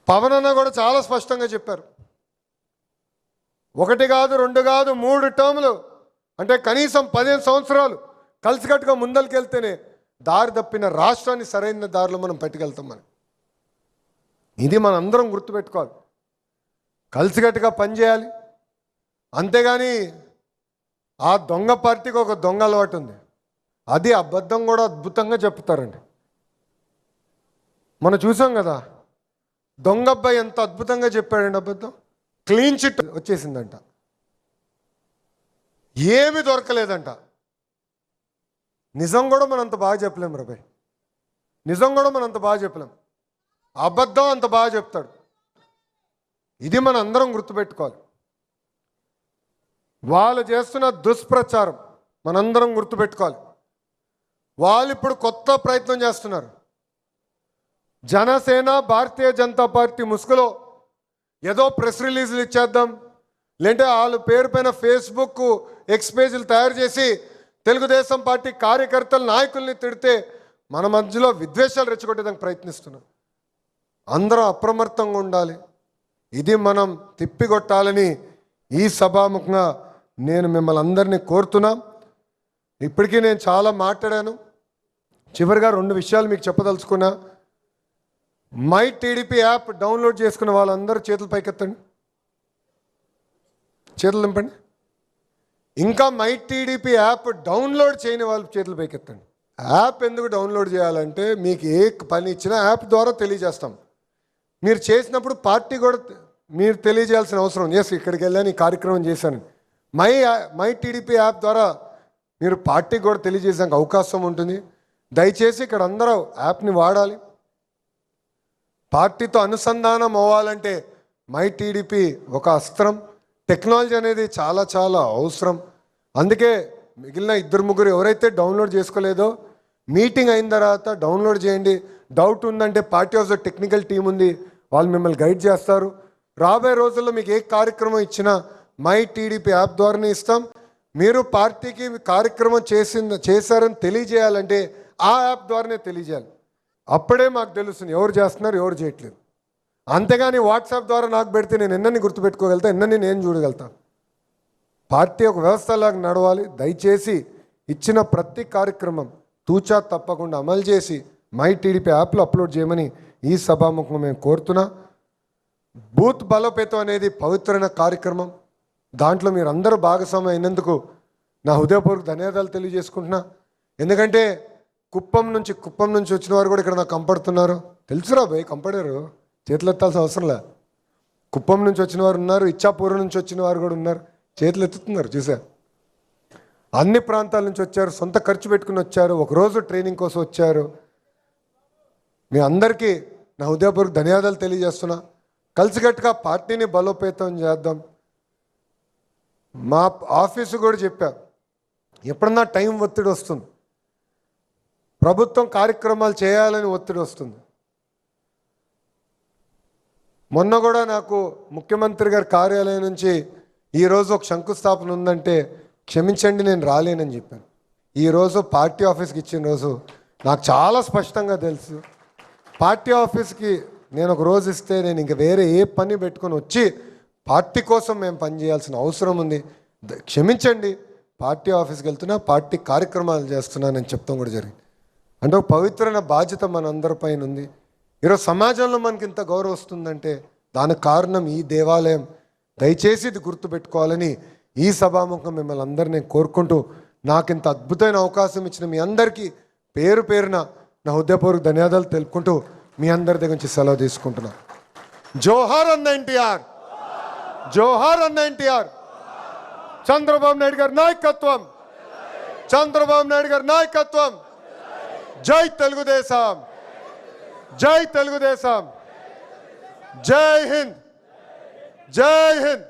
పవన్ అన్న కూడా చాలా స్పష్టంగా చెప్పారు. 1 కాదు 2 కాదు 3 టర్ములు అంటే కనీసం 15 సంవత్సరాలు కలిసికట్టుగా ముందరికెళ్తేనే దారి తప్పిన రాష్ట్రాన్ని సరైన దారిలో మనం పట్టుకెళ్తామని. ఇది మనందరం గుర్తుపెట్టుకోవాలి. కలిసికట్టుగా పనిచేయాలి. అంతేగాని ఆ దొంగ పార్టీకి ఒక దొంగ అలవాటు ఉంది. అది అబద్ధం కూడా అద్భుతంగా చెప్తారండి. మనం చూసాం కదా, దొంగ అబ్బాయి ఎంత అద్భుతంగా చెప్పాడండి అబద్ధం. క్లీన్ చిట్ వచ్చేసిందంట, ఏమీ దొరకలేదంట. నిజం కూడా మనం అంత బాగా చెప్పలేం రాబాయ్, నిజం కూడా మనం అంత బాగా చెప్పలేం, అబద్ధం అంత బాగా చెప్తాడు. ఇది మన అందరం గుర్తుపెట్టుకోవాలి. వాళ్ళు చేస్తున్న దుష్ప్రచారం మనందరం గుర్తుపెట్టుకోవాలి. వాళ్ళు ఇప్పుడు కొత్త ప్రయత్నం చేస్తున్నారు. జనసేన భారతీయ జనతా పార్టీ ముసుగులో ఏదో ప్రెస్ రిలీజులు ఇచ్చేద్దాం, లేదంటే వాళ్ళ పేరు పైన ఫేస్బుక్ ఎక్స్ పేజీలు తయారు చేసి తెలుగుదేశం పార్టీ కార్యకర్తల నాయకుల్ని తిడితే మన మధ్యలో విద్వేషాలు రెచ్చగొట్టేదానికి ప్రయత్నిస్తున్నాం. అందరం అప్రమత్తంగా ఉండాలి. ఇది మనం తిప్పికొట్టాలని ఈ సభాముఖంగా నేను మిమ్మల్ని అందరినీ కోరుతున్నాం. ఇప్పటికీ నేను చాలా మాట్లాడాను. చివరిగా 2 విషయాలు మీకు చెప్పదలుచుకున్నా. మై టీడీపీ యాప్ డౌన్లోడ్ చేసుకున్న వాళ్ళందరూ చేతులు పైకెత్తండి, చేతులు నింపండి. ఇంకా మై టీడీపీ యాప్ డౌన్లోడ్ చేయని వాళ్ళు చేతులు పైకెత్తండి. యాప్ ఎందుకు డౌన్లోడ్ చేయాలంటే మీకు ఏ పని ఇచ్చినా యాప్ ద్వారా తెలియజేస్తాం. మీరు చేసినప్పుడు పార్టీ కూడా మీరు తెలియజేయాల్సిన అవసరం. ఎస్, ఇక్కడికి వెళ్ళాను, ఈ కార్యక్రమం చేశాను. మై టీడీపీ యాప్ ద్వారా మీరు పార్టీకి కూడా తెలియజేసానికి అవకాశం ఉంటుంది. దయచేసి ఇక్కడ అందరూ యాప్ని వాడాలి. పార్టీతో అనుసంధానం అవ్వాలంటే మై టీడీపీ ఒక అస్త్రం. టెక్నాలజీ అనేది చాలా చాలా అవసరం. అందుకే మిగిలిన 2-3 ఎవరైతే డౌన్లోడ్ చేసుకోలేదో మీటింగ్ అయిన తర్వాత డౌన్లోడ్ చేయండి. డౌట్ ఉందంటే party of the technical team ఉంది, వాళ్ళు మిమ్మల్ని గైడ్ చేస్తారు. రాబోయే రోజుల్లో మీకు ఏ కార్యక్రమం ఇచ్చినా మై టీడీపీ యాప్ ద్వారానే ఇస్తాం. మీరు పార్టీకి కార్యక్రమం చేశారని తెలియజేయాలంటే ఆ యాప్ ద్వారానే తెలియజేయాలి. అప్పుడే మాకు తెలుస్తుంది ఎవరు చేస్తున్నారు, ఎవరు చేయట్లేదు. అంతేగాని వాట్సాప్ ద్వారా నాకు పెడితే నేను ఎన్నని గుర్తుపెట్టుకోగలుగుతా, ఎన్నని నేను చూడగలుగుతాను. పార్టీ ఒక వ్యవస్థలాగా నడవాలి. దయచేసి ఇచ్చిన ప్రతి కార్యక్రమం తూచా తప్పకుండా అమలు చేసి మై టీడీపీ యాప్లో అప్లోడ్ చేయమని ఈ సభాముఖంగా మేము కోరుతున్నా. బూత్ బలోపేతం అనేది పవిత్రమైన కార్యక్రమం. దాంట్లో మీరు అందరూ భాగస్వామ్యం అయినందుకు నా హృదయపూర్వక ధన్యవాదాలు తెలియజేసుకుంటున్నా. ఎందుకంటే కుప్పం నుంచి వచ్చిన వారు కూడా ఇక్కడ నాకు కంపడుతున్నారు. తెలుసురా భయ్, కంపడారు, చేతులు ఎత్తాల్సిన అవసరంలే. కుప్పం నుంచి వచ్చిన వారు ఉన్నారు, ఇచ్చాపూర్ నుంచి వచ్చిన వారు కూడా ఉన్నారు, చేతులు ఎత్తుతున్నారు. చూసా, అన్ని ప్రాంతాల నుంచి వచ్చారు, సొంత ఖర్చు పెట్టుకుని వచ్చారు, ఒకరోజు ట్రైనింగ్ కోసం వచ్చారు. మీ అందరికీ నా హృదయపూర్వక ధన్యవాదాలు తెలియజేస్తున్నా. కలిసికట్టుగా పార్టీని బలోపేతం చేద్దాం. మా ఆఫీసు కూడా చెప్పా, ఎప్పుడన్నా టైం ఒత్తిడి వస్తుంది, ప్రభుత్వం కార్యక్రమాలు చేయాలని ఒత్తిడి వస్తుంది. మొన్న కూడా నాకు ముఖ్యమంత్రి గారి కార్యాలయం నుంచి ఈరోజు ఒక శంకుస్థాపన ఉందంటే క్షమించండి నేను రాలేనని చెప్పాను. ఈరోజు పార్టీ ఆఫీస్కి ఇచ్చిన రోజు నాకు చాలా స్పష్టంగా తెలుసు. పార్టీ ఆఫీస్కి నేను ఒక రోజు ఇస్తే నేను ఇంక వేరే ఏ పని పెట్టుకొని వచ్చి పార్టీ కోసం మేము పనిచేయాల్సిన అవసరం ఉంది. క్షమించండి, పార్టీ ఆఫీస్కి వెళ్తున్నా, పార్టీ కార్యక్రమాలు చేస్తున్నానని చెప్తాం కూడా జరిగింది. అంటే ఒక పవిత్రమైన బాధ్యత మన అందరిపైన ఉంది. ఈరోజు సమాజంలో మనకి ఇంత గౌరవం వస్తుందంటే దానికి కారణం ఈ దేవాలయం. దయచేసి ఇది గుర్తుపెట్టుకోవాలని ఈ సభాముఖం మిమ్మల్ని అందరినీ కోరుకుంటూ నాకు ఇంత అద్భుతమైన అవకాశం ఇచ్చిన మీ అందరికీ పేరు పేరున నా హృదయపూర్వక ధన్యవాదాలు తెలుపుకుంటూ మీ అందరి దగ్గర నుంచి సెలవు తీసుకుంటున్నా. జోహార్ అన్న ఎన్టీఆర్, జోహార్ అన్న ఎన్టీఆర్. చంద్రబాబు నాయుడు గారి నాయకత్వం, చంద్రబాబు నాయుడు గారి నాయకత్వం. జై తెలుగుదేశం, జై తెలుగుదేశం, జై హింద్, జై హింద్.